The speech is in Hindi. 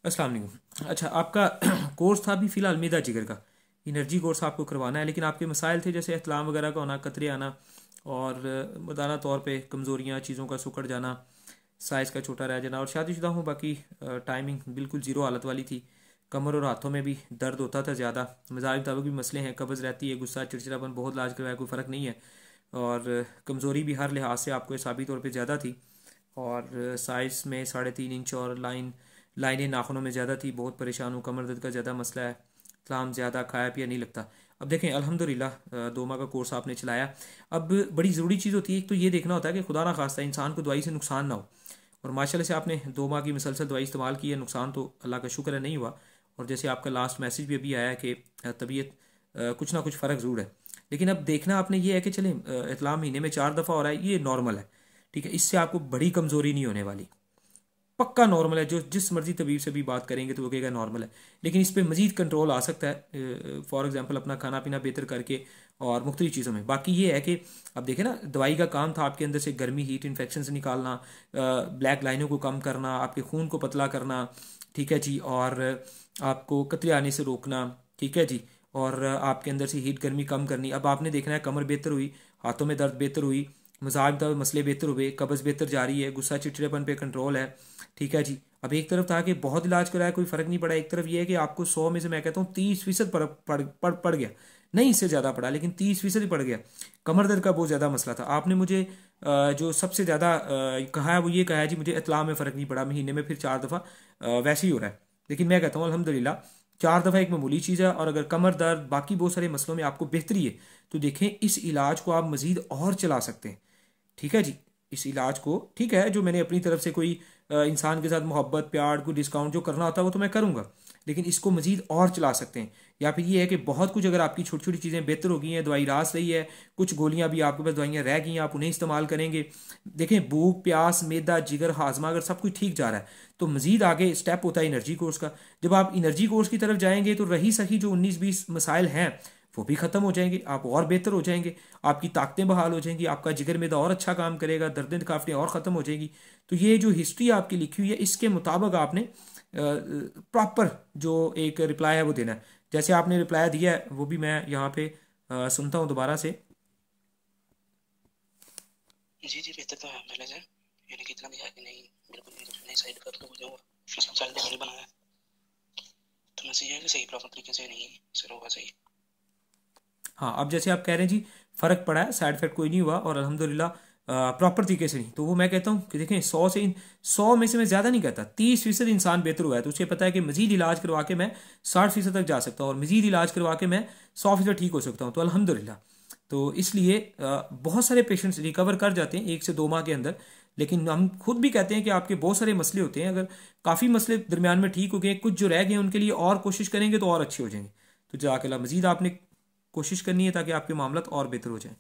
अस्सलाम वालेकुम। अच्छा, आपका कोर्स था अभी फ़िलहाल मैदा जिगर का, एनर्जी कोर्स आपको करवाना है, लेकिन आपके मसाइल थे जैसे एहतलाम वगैरह का होना, कतरे आना और मर्दाना तौर पे कमज़ोरियाँ, चीज़ों का सुकड़ जाना, साइज़ का छोटा रह जाना और शादीशुदा हूँ। बाकी टाइमिंग बिल्कुल ज़ीरो हालत वाली थी। कमर और हाथों में भी दर्द होता था ज़्यादा, मिजाज मुताबिक भी मसले हैं, कब्ज़ रहती है, गुस्सा चिड़चिड़ापन, बहुत इलाज करवाया, कोई फ़र्क नहीं है। और कमज़ोरी भी हर लिहाज से आपको हिसाबी तौर पे ज़्यादा थी। और साइज़ में 3.5 इंच और लाइनें नाखूनों में ज़्यादा थी। बहुत परेशान हूँ, कमर दर्द का ज़्यादा मसला है, इस्लाम ज़्यादा खाया पिया नहीं लगता। अब देखें, अल्हम्दुलिल्लाह 2 माह का कोर्स आपने चलाया। अब बड़ी ज़रूरी चीज़ होती है, एक तो ये देखना होता है कि खुदा ना खास्ता इंसान को दवाई से नुकसान ना हो। और माशाल्लाह से आपने 2 माह की मुसलसल दवाई इस्तेमाल की है, नुकसान तो अल्लाह का शुक्र है नहीं हुआ। और जैसे आपका लास्ट मैसेज भी अभी आया है कि तबीयत कुछ ना कुछ फ़र्क ज़रूर है। लेकिन अब देखना आपने ये है कि चले इतलाम महीने में 4 दफ़ा हो रहा है, ये नॉर्मल है, ठीक है। इससे आपको बड़ी कमज़ोरी नहीं होने वाली, पक्का नॉर्मल है। जो जिस मर्जी तबीब से भी बात करेंगे तो वो कहेगा नॉर्मल है। लेकिन इस पर मजीद कंट्रोल आ सकता है, फॉर एग्जांपल अपना खाना पीना बेहतर करके और मुख्तलिफ चीज़ों में। बाकी ये है कि अब देखें ना, दवाई का काम था आपके अंदर से गर्मी, हीट, इन्फेक्शन से निकालना, ब्लैक लाइनों को कम करना, आपके खून को पतला करना, ठीक है जी, और आपको कतरे आने से रोकना, ठीक है जी, और आपके अंदर से हीट गर्मी कम करनी। अब आपने देखना है कमर बेहतर हुई, हाथों में दर्द बेहतर हुई, मजाक मसले बेहतर हुए, कब्ज़ बेहतर जा रही है, गुस्सा चिड़चिड़ेपन पे कंट्रोल है, ठीक है जी। अब एक तरफ था कि बहुत इलाज कराया, कोई फ़र्क नहीं पड़ा, एक तरफ ये है कि आपको 100 में से मैं कहता हूँ 30% पड़ गया, नहीं इससे ज़्यादा पड़ा लेकिन 30% पड़ गया। कमर दर्द का बहुत ज़्यादा मसला था। आपने मुझे जो सबसे ज़्यादा कहा है वो ये कहा है जी, मुझे इतला में फ़र्क नहीं पड़ा, महीने में फिर 4 दफ़ा वैसे ही हो रहा है। लेकिन मैं कहता हूँ अल्हम्दुलिल्लाह 4 दफ़ा एक मामूली चीज़ है। और अगर कमर दर्द बाकी बहुत सारे मसलों में आपको बेहतरी है तो देखें, इस इलाज को आप मज़ीद और चला सकते हैं, ठीक है जी। इस इलाज को, ठीक है, जो मैंने अपनी तरफ से कोई इंसान के साथ मोहब्बत प्यार कोई डिस्काउंट जो करना होता है वो तो मैं करूँगा, लेकिन इसको मजीद और चला सकते हैं। या फिर ये है कि बहुत कुछ अगर आपकी छोटी छोटी चीज़ें बेहतर हो गई हैं, दवाई रास रही है, कुछ गोलियां भी आपके पास दवाइयाँ रह गई हैं, आप उन्हें इस्तेमाल करेंगे। देखें, भूख प्यास मैदा जिगर हाजमा अगर सब कुछ ठीक जा रहा है तो मजीद आगे स्टेप होता है एनर्जी कोर्स का। जब आप एनर्जी कोर्स की तरफ जाएंगे तो रही सही जो 19-20 मसाइल हैं वो भी ख़त्म हो जाएंगे, आप और बेहतर हो जाएंगे, आपकी ताकतें बहाल हो जाएंगी, आपका जिगर मैदा और अच्छा काम करेगा, दर्द थकावटें और ख़त्म हो जाएगी। तो ये जो हिस्ट्री आपकी लिखी हुई है इसके मुताबिक आपने प्रॉपर जो एक रिप्लाई है वो देना है। जैसे आपने रिप्लाई दिया है वो भी मैं यहाँ पे सुनता हूँ दोबारा से। जी जी, बेहतर तो है पहले से, यानी कि इतना भी है कि नहीं, बिल्कुल नहीं, तो नहीं साइड कर तो मुझे इसमें साइड नहीं बनाया, तो मैं सही है कि सही प्रॉपर तरीके से नहीं सर होगा सही। हाँ, अब जैसे आप कह रहे हैं जी फ़र्क पड़ा है, साइड इफेक्ट कोई नहीं हुआ और अल्हम्दुलिल्लाह प्रॉपर तरीके से नहीं, तो वो मैं कहता हूँ कि देखें 100 में से मैं ज़्यादा नहीं कहता, 30% इंसान बेहतर हुआ है तो उसे पता है कि मजीद इलाज करवा के मैं 60% तक जा सकता हूँ और मजीद इलाज करवा के मैं 100% ठीक हो सकता हूँ, तो अल्हम्दुलिल्लाह। तो इसलिए बहुत सारे पेशेंट्स रिकवर कर जाते हैं 1 से 2 माह के अंदर। लेकिन हम खुद भी कहते हैं कि आपके बहुत सारे मसले होते हैं, अगर काफ़ी मसले दरमियान में ठीक हो गए, कुछ जो रह गए उनके लिए और कोशिश करेंगे तो और अच्छे हो जाएंगे। तो जज़ाकल्लाह, मजीद आपने कोशिश करनी है ताकि आपके मामला और बेहतर हो जाए।